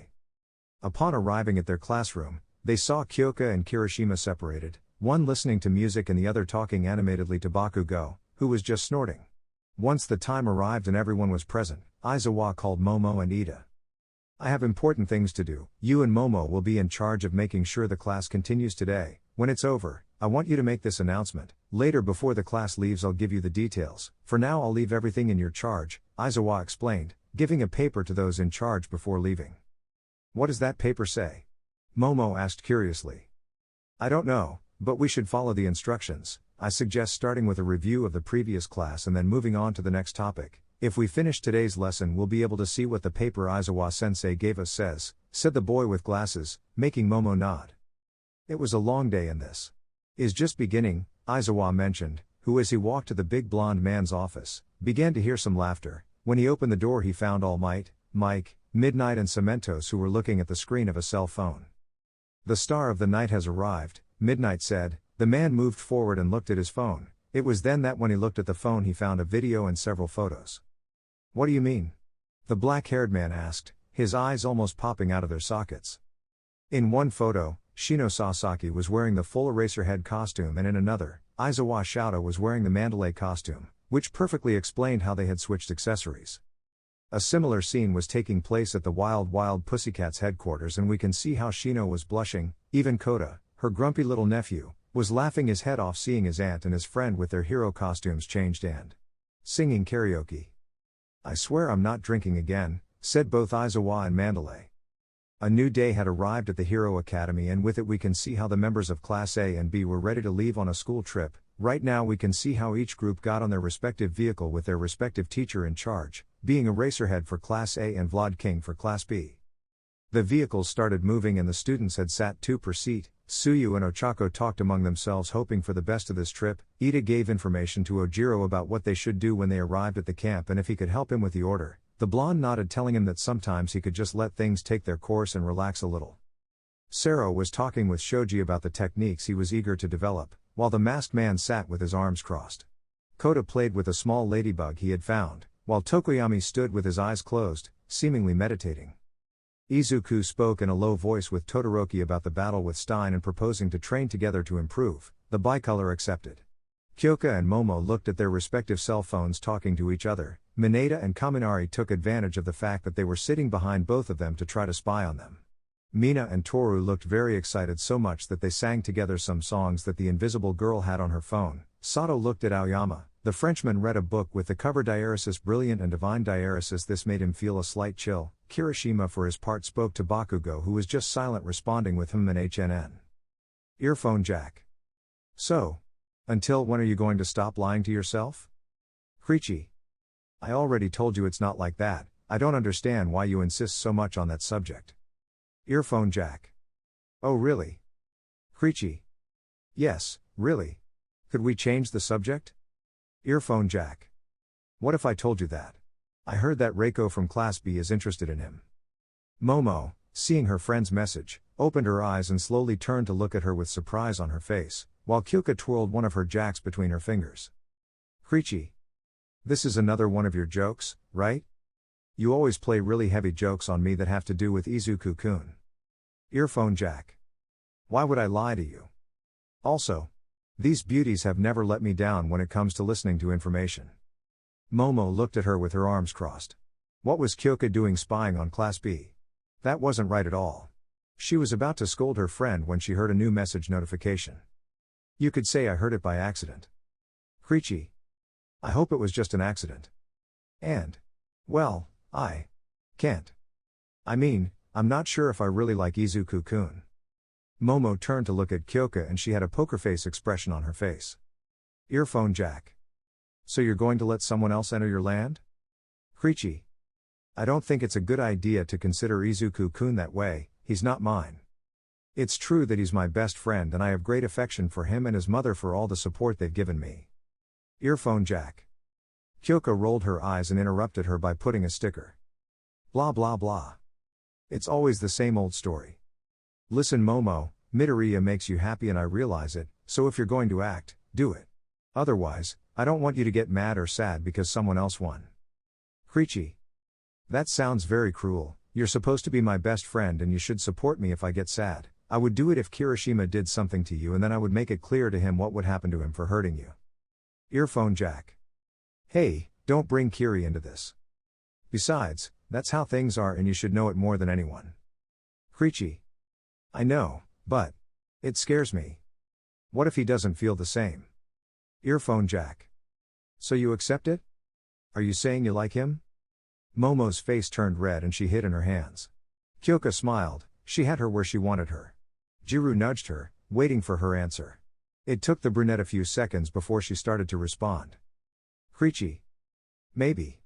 Upon arriving at their classroom, they saw Kyoka and Kirishima separated, one listening to music and the other talking animatedly to Bakugo, who was just snorting. Once the time arrived and everyone was present, Aizawa called Momo and Ida. I have important things to do. You and Momo will be in charge of making sure the class continues today. When it's over, I want you to make this announcement. Later, before the class leaves, I'll give you the details. For now, I'll leave everything in your charge, Aizawa explained, giving a paper to those in charge before leaving. What does that paper say? Momo asked curiously. I don't know, but we should follow the instructions. I suggest starting with a review of the previous class and then moving on to the next topic. If we finish today's lesson, we'll be able to see what the paper Aizawa-sensei gave us says, said the boy with glasses, making Momo nod. It was a long day and this is just beginning, Aizawa mentioned, who as he walked to the big blonde man's office, began to hear some laughter. When he opened the door he found All Might, Mike, Midnight and Cementos who were looking at the screen of a cell phone. The star of the night has arrived, Midnight said. The man moved forward and looked at his phone. It was then that when he looked at the phone he found a video and several photos. What do you mean? The black-haired man asked, his eyes almost popping out of their sockets. In one photo, Shino Sasaki was wearing the full Eraserhead costume and in another, Aizawa Shouta was wearing the Mandalay costume, which perfectly explained how they had switched accessories. A similar scene was taking place at the Wild Wild Pussycats headquarters and we can see how Shino was blushing. Even Kota, her grumpy little nephew, was laughing his head off seeing his aunt and his friend with their hero costumes changed and singing karaoke. I swear I'm not drinking again, said both Aizawa and Mandalay. A new day had arrived at the Hero Academy and with it we can see how the members of Class A and B were ready to leave on a school trip. Right now we can see how each group got on their respective vehicle with their respective teacher in charge, being Eraserhead for Class A and Vlad King for Class B. The vehicles started moving and the students had sat two per seat. Suyu and Ochako talked among themselves hoping for the best of this trip. Ida gave information to Ojiro about what they should do when they arrived at the camp and if he could help him with the order. The blonde nodded telling him that sometimes he could just let things take their course and relax a little. Sero was talking with Shoji about the techniques he was eager to develop, while the masked man sat with his arms crossed. Kota played with a small ladybug he had found, while Tokoyami stood with his eyes closed, seemingly meditating. Izuku spoke in a low voice with Todoroki about the battle with Stein and proposing to train together to improve. The bicolor accepted. Kyoka and Momo looked at their respective cell phones talking to each other. Mineta and Kaminari took advantage of the fact that they were sitting behind both of them to try to spy on them. Mina and Toru looked very excited so much that they sang together some songs that the invisible girl had on her phone. Sato looked at Aoyama. The Frenchman read a book with the cover Diaresis Brilliant and Divine Diaresis. This made him feel a slight chill. Kirishima for his part spoke to Bakugo who was just silent responding with him and HNN. Earphone jack. So. Until when are you going to stop lying to yourself? Krichi. I already told you it's not like that. I don't understand why you insist so much on that subject. Earphone jack. Oh really? Krichi. Yes, really. Could we change the subject? Earphone jack. What if I told you that? I heard that Reiko from Class B is interested in him. Momo, seeing her friend's message, opened her eyes and slowly turned to look at her with surprise on her face, while Kyoka twirled one of her jacks between her fingers. Krichi. This is another one of your jokes, right? You always play really heavy jokes on me that have to do with Izuku-kun. Earphone jack. Why would I lie to you? Also, these beauties have never let me down when it comes to listening to information. Momo looked at her with her arms crossed. What was Kyoka doing spying on Class B? That wasn't right at all. She was about to scold her friend when she heard a new message notification. You could say I heard it by accident. Krichi. I hope it was just an accident. And, well, I can't. I mean, I'm not sure if I really like Izuku-kun. Momo turned to look at Kyoka and she had a poker face expression on her face. Earphone jack. So you're going to let someone else enter your land? Krichi. I don't think it's a good idea to consider Izuku-kun that way. He's not mine. It's true that he's my best friend and I have great affection for him and his mother for all the support they've given me. Earphone jack. Kyoka rolled her eyes and interrupted her by putting a sticker. Blah blah blah. It's always the same old story. Listen Momo, Midoriya makes you happy and I realize it, so if you're going to act, do it. Otherwise, I don't want you to get mad or sad because someone else won. Krichi. That sounds very cruel. You're supposed to be my best friend and you should support me if I get sad. I would do it if Kirishima did something to you and then I would make it clear to him what would happen to him for hurting you. Earphone jack. Hey, don't bring Kiri into this. Besides, that's how things are and you should know it more than anyone. Krichi. I know, but it scares me. What if he doesn't feel the same? Earphone jack. So you accept it? Are you saying you like him? Momo's face turned red and she hid in her hands. Kyoka smiled, she had her where she wanted her. Jiru nudged her, waiting for her answer. It took the brunette a few seconds before she started to respond. Krichi. Maybe.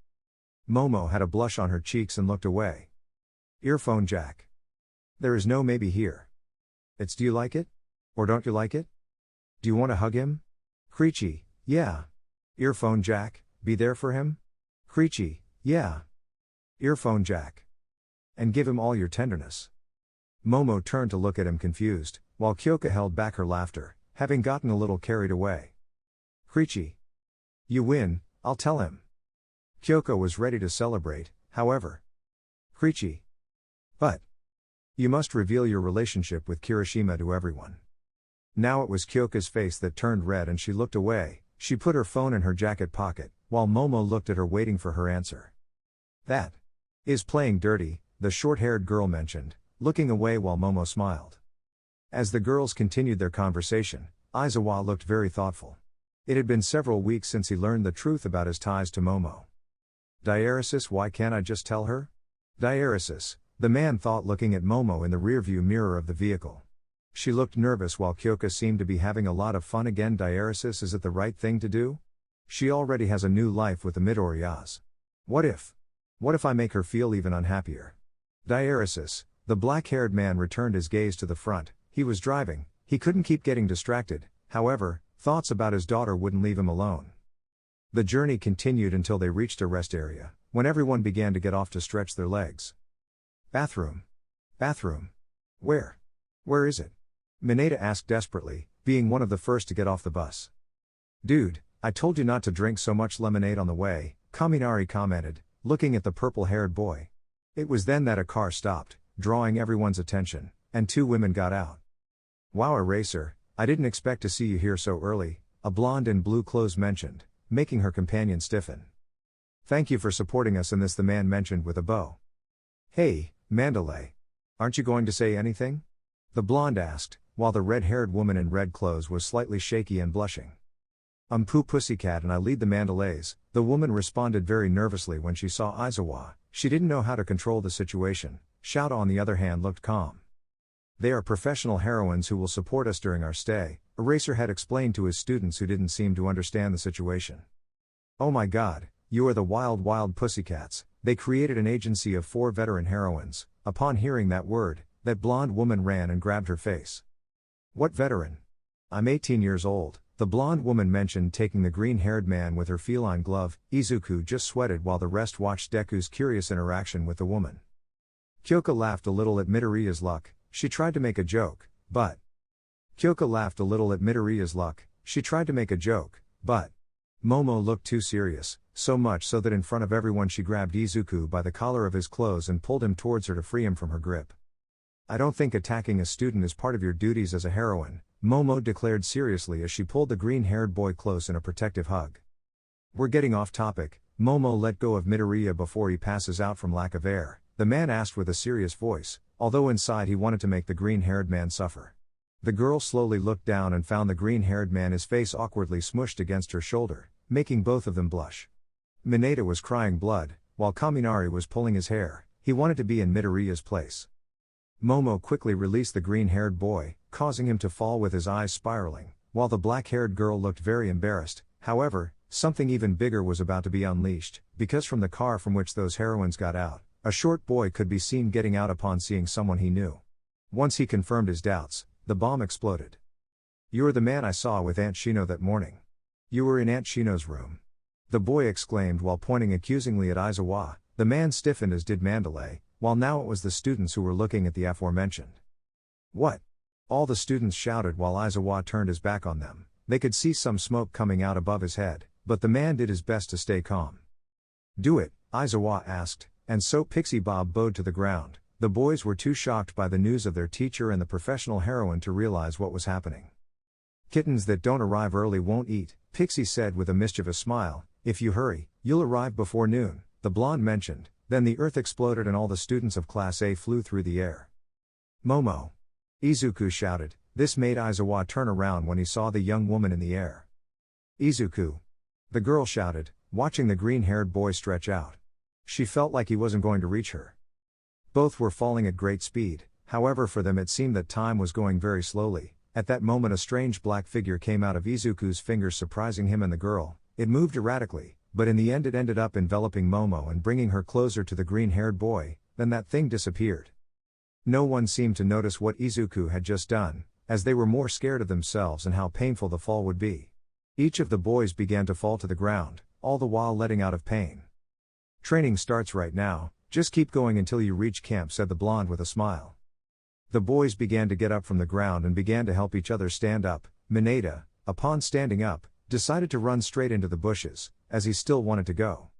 Momo had a blush on her cheeks and looked away. Earphone jack. There is no maybe here. It's do you like it? Or don't you like it? Do you want to hug him? Creechy, yeah. Earphone Jack, be there for him? Creechy, yeah. Earphone Jack. And give him all your tenderness. Momo turned to look at him confused, while Kyoka held back her laughter, having gotten a little carried away. Creechy. You win, I'll tell him. Kyoka was ready to celebrate, however. Creechy. But. You must reveal your relationship with Kirishima to everyone. Now it was Kyoka's face that turned red and she looked away. She put her phone in her jacket pocket, while Momo looked at her waiting for her answer. That is playing dirty, the short-haired girl mentioned, looking away while Momo smiled. As the girls continued their conversation, Aizawa looked very thoughtful. It had been several weeks since he learned the truth about his ties to Momo. Diaresis, why can't I just tell her? Diaresis, the man thought looking at Momo in the rearview mirror of the vehicle. She looked nervous while Kyoka seemed to be having a lot of fun again. Diaresis, is it the right thing to do? She already has a new life with the Midoriyas. What if I make her feel even unhappier? Diaresis, the black-haired man returned his gaze to the front. He was driving, he couldn't keep getting distracted, however, thoughts about his daughter wouldn't leave him alone. The journey continued until they reached a rest area, when everyone began to get off to stretch their legs. Bathroom. Bathroom. Where is it? Mineta asked desperately, being one of the first to get off the bus. Dude, I told you not to drink so much lemonade on the way, Kaminari commented, looking at the purple-haired boy. It was then that a car stopped, drawing everyone's attention, and two women got out. Wow, Eraser, I didn't expect to see you here so early, a blonde in blue clothes mentioned, making her companion stiffen. Thank you for supporting us in this, the man mentioned with a bow. Hey, Mandalay. Aren't you going to say anything? The blonde asked, while the red-haired woman in red clothes was slightly shaky and blushing. Pooh Pussycat and I lead the Mandalays, the woman responded very nervously when she saw Aizawa. She didn't know how to control the situation. Shout on the other hand looked calm. They are professional heroines who will support us during our stay, Eraser had explained to his students who didn't seem to understand the situation. Oh my god, you are the wild pussycats. They created an agency of 4 veteran heroines. Upon hearing that word, that blonde woman ran and grabbed her face. What veteran? I'm 18 years old, the blonde woman mentioned, taking the green-haired man with her feline glove. Izuku just sweated while the rest watched Deku's curious interaction with the woman. Kyoka laughed a little at Midoriya's luck. She tried to make a joke, but Momo looked too serious, so much so that in front of everyone she grabbed Izuku by the collar of his clothes and pulled him towards her to free him from her grip. I don't think attacking a student is part of your duties as a heroine, Momo declared seriously as she pulled the green-haired boy close in a protective hug. We're getting off topic. Momo let go of Midoriya before he passes out from lack of air, the man asked with a serious voice, although inside he wanted to make the green-haired man suffer. The girl slowly looked down and found the green-haired man, his face awkwardly smushed against her shoulder, making both of them blush. Mineta was crying blood, while Kaminari was pulling his hair. He wanted to be in Midoriya's place. Momo quickly released the green-haired boy, causing him to fall with his eyes spiraling, while the black-haired girl looked very embarrassed. However, something even bigger was about to be unleashed, because from the car from which those heroines got out, a short boy could be seen getting out upon seeing someone he knew. Once he confirmed his doubts, the bomb exploded. You're the man I saw with Aunt Shino that morning. You were in Aunt Shino's room. The boy exclaimed while pointing accusingly at Aizawa. The man stiffened as did Mandalay, while now it was the students who were looking at the aforementioned. What? All the students shouted while Aizawa turned his back on them. They could see some smoke coming out above his head, but the man did his best to stay calm. Do it, Aizawa asked, and so Pixie Bob bowed to the ground. The boys were too shocked by the news of their teacher and the professional heroine to realize what was happening. Kittens that don't arrive early won't eat, Pixie said with a mischievous smile. If you hurry, you'll arrive before noon, the blonde mentioned. Then the earth exploded and all the students of Class A flew through the air. Momo! Izuku shouted. This made Aizawa turn around when he saw the young woman in the air. Izuku! The girl shouted, watching the green-haired boy stretch out. She felt like he wasn't going to reach her. Both were falling at great speed, however for them it seemed that time was going very slowly. At that moment a strange black figure came out of Izuku's fingers, surprising him and the girl. It moved erratically, but in the end it ended up enveloping Momo and bringing her closer to the green-haired boy. Then that thing disappeared. No one seemed to notice what Izuku had just done, as they were more scared of themselves and how painful the fall would be. Each of the boys began to fall to the ground, all the while letting out of pain. "Training starts right now, just keep going until you reach camp," said the blonde with a smile. The boys began to get up from the ground and began to help each other stand up. Mineta, upon standing up, decided to run straight into the bushes, as he still wanted to go.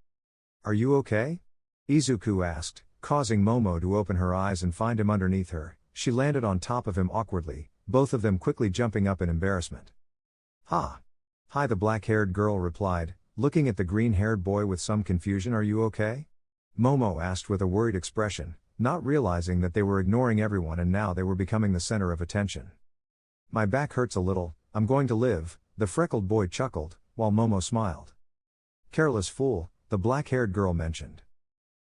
"Are you okay?" Izuku asked, causing Momo to open her eyes and find him underneath her. She landed on top of him awkwardly, both of them quickly jumping up in embarrassment. "Ha! Hi," the black-haired girl replied, looking at the green-haired boy with some confusion. "Are you okay?" Momo asked with a worried expression, not realizing that they were ignoring everyone and now they were becoming the center of attention. "My back hurts a little, I'm going to live," the freckled boy chuckled, while Momo smiled. "Careless fool," the black-haired girl mentioned.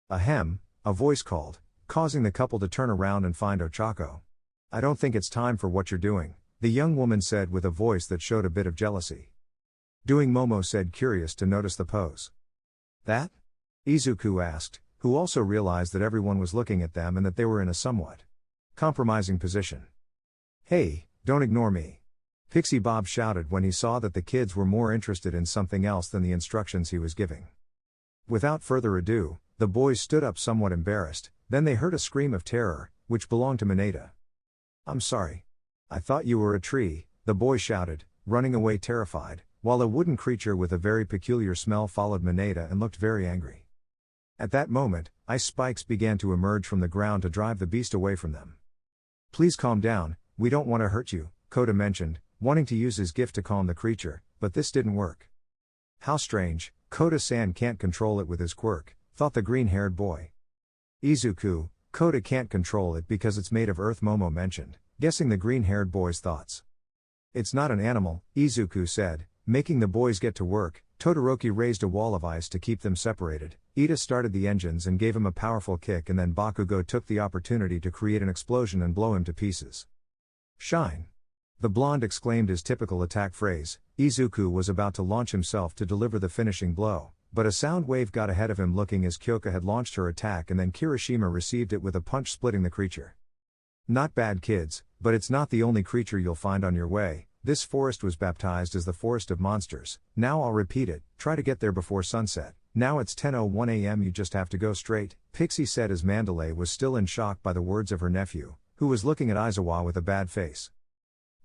"Ahem," a voice called, causing the couple to turn around and find Ochako. "I don't think it's time for what you're doing," the young woman said with a voice that showed a bit of jealousy. "Doing?" Momo said, curious to notice the pose. "That?" Izuku asked, who also realized that everyone was looking at them and that they were in a somewhat compromising position. "Hey, don't ignore me," Pixie Bob shouted when he saw that the kids were more interested in something else than the instructions he was giving. Without further ado, the boys stood up somewhat embarrassed, then they heard a scream of terror, which belonged to Mineta. "I'm sorry. I thought you were a tree," the boy shouted, running away terrified, while a wooden creature with a very peculiar smell followed Mineta and looked very angry. At that moment, ice spikes began to emerge from the ground to drive the beast away from them. "Please calm down, we don't want to hurt you," Kota mentioned, wanting to use his gift to calm the creature, but this didn't work. "How strange, Kota-san can't control it with his quirk," thought the green-haired boy. "Izuku, Kota can't control it because it's made of earth," Momo mentioned, guessing the green-haired boy's thoughts. "It's not an animal," Izuku said, making the boys get to work. Todoroki raised a wall of ice to keep them separated. Ida started the engines and gave him a powerful kick, and then Bakugo took the opportunity to create an explosion and blow him to pieces. "Shine!" the blonde exclaimed his typical attack phrase. Izuku was about to launch himself to deliver the finishing blow, but a sound wave got ahead of him looking as Kyoka had launched her attack and then Kirishima received it with a punch splitting the creature. "Not bad, kids, but it's not the only creature you'll find on your way. This forest was baptized as the Forest of Monsters. Now I'll repeat it, try to get there before sunset. Now it's 10:01 a.m. you just have to go straight," Pixie said as Mandalay was still in shock by the words of her nephew, who was looking at Aizawa with a bad face.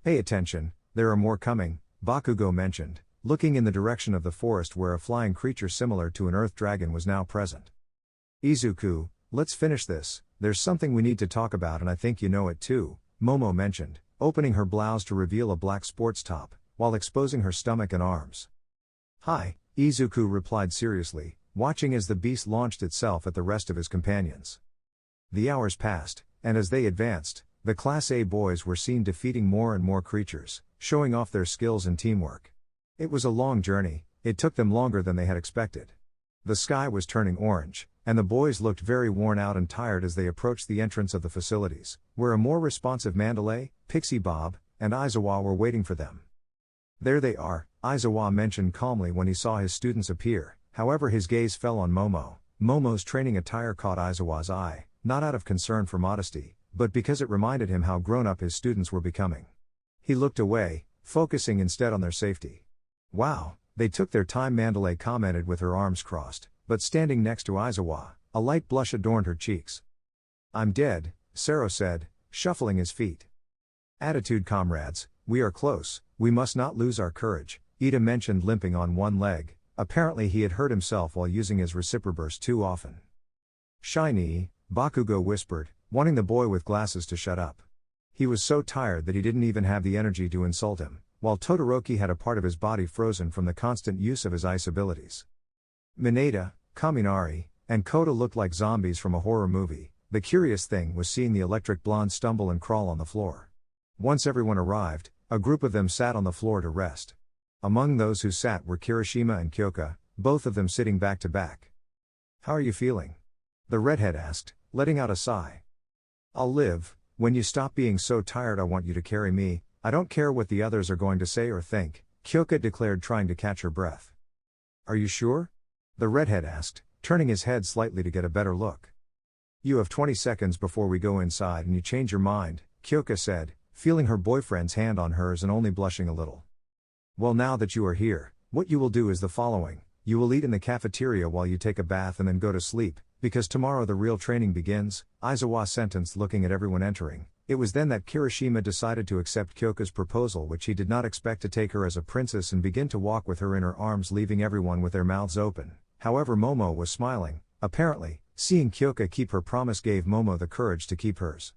"Pay attention, there are more coming," Bakugo mentioned, looking in the direction of the forest where a flying creature similar to an earth dragon was now present. "Izuku, let's finish this, there's something we need to talk about and I think you know it too," Momo mentioned, opening her blouse to reveal a black sports top, while exposing her stomach and arms. "Hi," Izuku replied seriously, watching as the beast launched itself at the rest of his companions. The hours passed, and as they advanced, the Class A boys were seen defeating more and more creatures, showing off their skills and teamwork. It was a long journey, it took them longer than they had expected. The sky was turning orange, and the boys looked very worn out and tired as they approached the entrance of the facilities, where a more responsive Mandalay, Pixie Bob, and Aizawa were waiting for them. "There they are," Aizawa mentioned calmly when he saw his students appear, however his gaze fell on Momo. Momo's training attire caught Aizawa's eye, not out of concern for modesty, but because it reminded him how grown-up his students were becoming. He looked away, focusing instead on their safety. "Wow, they took their time," Mandalay commented with her arms crossed, but standing next to Aizawa, a light blush adorned her cheeks. "I'm dead," Sero said, shuffling his feet. "Attitude, comrades, we are close, we must not lose our courage," Ida mentioned, limping on one leg. Apparently he had hurt himself while using his reciproburst too often. "Shiny," Bakugo whispered, wanting the boy with glasses to shut up. He was so tired that he didn't even have the energy to insult him, while Todoroki had a part of his body frozen from the constant use of his ice abilities. Mineta, Kaminari, and Kota looked like zombies from a horror movie. The curious thing was seeing the electric blonde stumble and crawl on the floor. Once everyone arrived, a group of them sat on the floor to rest. Among those who sat were Kirishima and Kyoka, both of them sitting back to back. "How are you feeling?" the redhead asked, letting out a sigh. "I'll live. When you stop being so tired I want you to carry me, I don't care what the others are going to say or think," Kyoka declared, trying to catch her breath. "Are you sure?" the redhead asked, turning his head slightly to get a better look. "You have 20 seconds before we go inside and you change your mind," Kyoka said, feeling her boyfriend's hand on hers and only blushing a little. Well, now that you are here, what you will do is the following: you will eat in the cafeteria while you take a bath and then go to sleep, because tomorrow the real training begins, Aizawa sentenced, looking at everyone entering. It was then that Kirishima decided to accept Kyoka's proposal, which he did not expect, to take her as a princess and begin to walk with her in her arms, leaving everyone with their mouths open. However, Momo was smiling. Apparently, seeing Kyoka keep her promise gave Momo the courage to keep hers.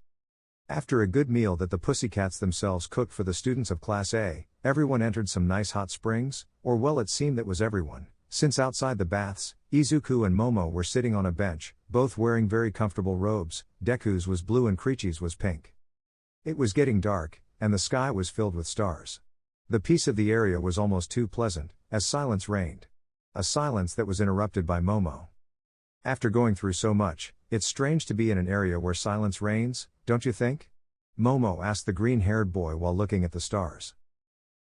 After a good meal that the pussycats themselves cooked for the students of Class A, everyone entered some nice hot springs, or well, it seemed that was everyone, since outside the baths, Izuku and Momo were sitting on a bench, both wearing very comfortable robes. Deku's was blue and Krichi's was pink. It was getting dark, and the sky was filled with stars. The peace of the area was almost too pleasant, as silence reigned. A silence that was interrupted by Momo. After going through so much, it's strange to be in an area where silence reigns, don't you think? Momo asked the green-haired boy while looking at the stars.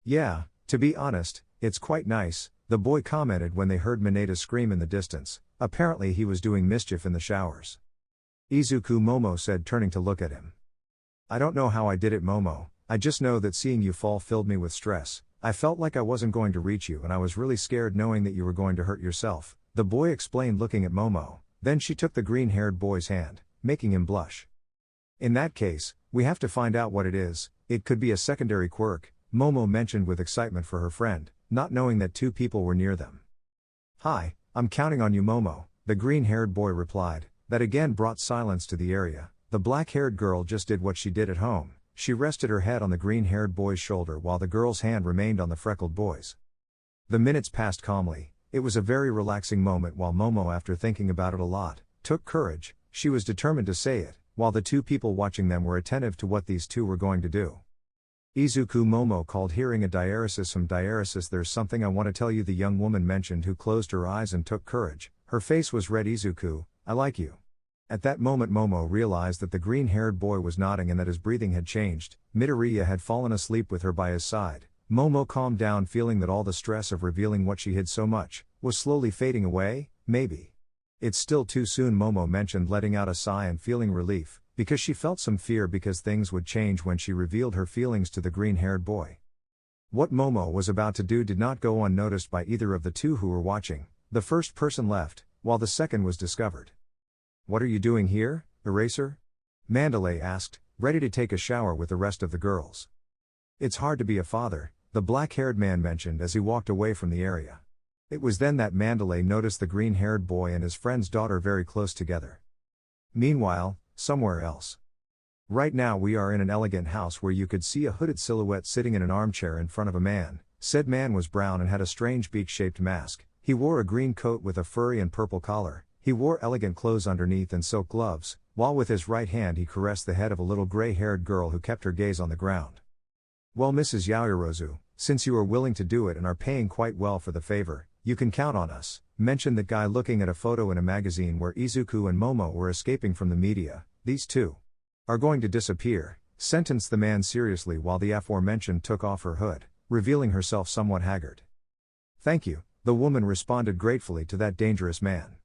Yeah, to be honest, it's quite nice, the boy commented when they heard Mineta scream in the distance. Apparently he was doing mischief in the showers. Izuku, Momo said, turning to look at him. I don't know how I did it, Momo, I just know that seeing you fall filled me with stress. I felt like I wasn't going to reach you and I was really scared knowing that you were going to hurt yourself, the boy explained, looking at Momo. Then she took the green-haired boy's hand, making him blush. In that case, we have to find out what it is. It could be a secondary quirk, Momo mentioned with excitement for her friend, not knowing that two people were near them. Hi, I'm counting on you, Momo, the green-haired boy replied. That again brought silence to the area. The black-haired girl just did what she did at home. She rested her head on the green-haired boy's shoulder while the girl's hand remained on the freckled boy's. The minutes passed calmly. It was a very relaxing moment while Momo, after thinking about it a lot, took courage. She was determined to say it, while the two people watching them were attentive to what these two were going to do. Izuku, Momo called, hearing a diaresis from diaresis. There's something I want to tell you, the young woman mentioned, who closed her eyes and took courage. Her face was red. Izuku, I like you. At that moment Momo realized that the green-haired boy was nodding and that his breathing had changed. Midoriya had fallen asleep with her by his side. Momo calmed down, feeling that all the stress of revealing what she hid so much was slowly fading away. Maybe. It's still too soon, Momo mentioned, letting out a sigh and feeling relief, because she felt some fear because things would change when she revealed her feelings to the green-haired boy. What Momo was about to do did not go unnoticed by either of the two who were watching. The first person left, while the second was discovered. What are you doing here, Eraser? Mandalay asked, ready to take a shower with the rest of the girls. It's hard to be a father, the black-haired man mentioned as he walked away from the area. It was then that Mandalay noticed the green-haired boy and his friend's daughter very close together. Meanwhile, somewhere else. Right now we are in an elegant house where you could see a hooded silhouette sitting in an armchair in front of a man. Said man was brown and had a strange beak-shaped mask. He wore a green coat with a furry and purple collar. He wore elegant clothes underneath and silk gloves, while with his right hand he caressed the head of a little gray-haired girl who kept her gaze on the ground. Well, Mrs. Yaoyorozu, since you are willing to do it and are paying quite well for the favor, you can count on us, mentioned the guy, looking at a photo in a magazine where Izuku and Momo were escaping from the media. These two are going to disappear, sentenced the man seriously while the aforementioned took off her hood, revealing herself somewhat haggard. Thank you, the woman responded gratefully to that dangerous man.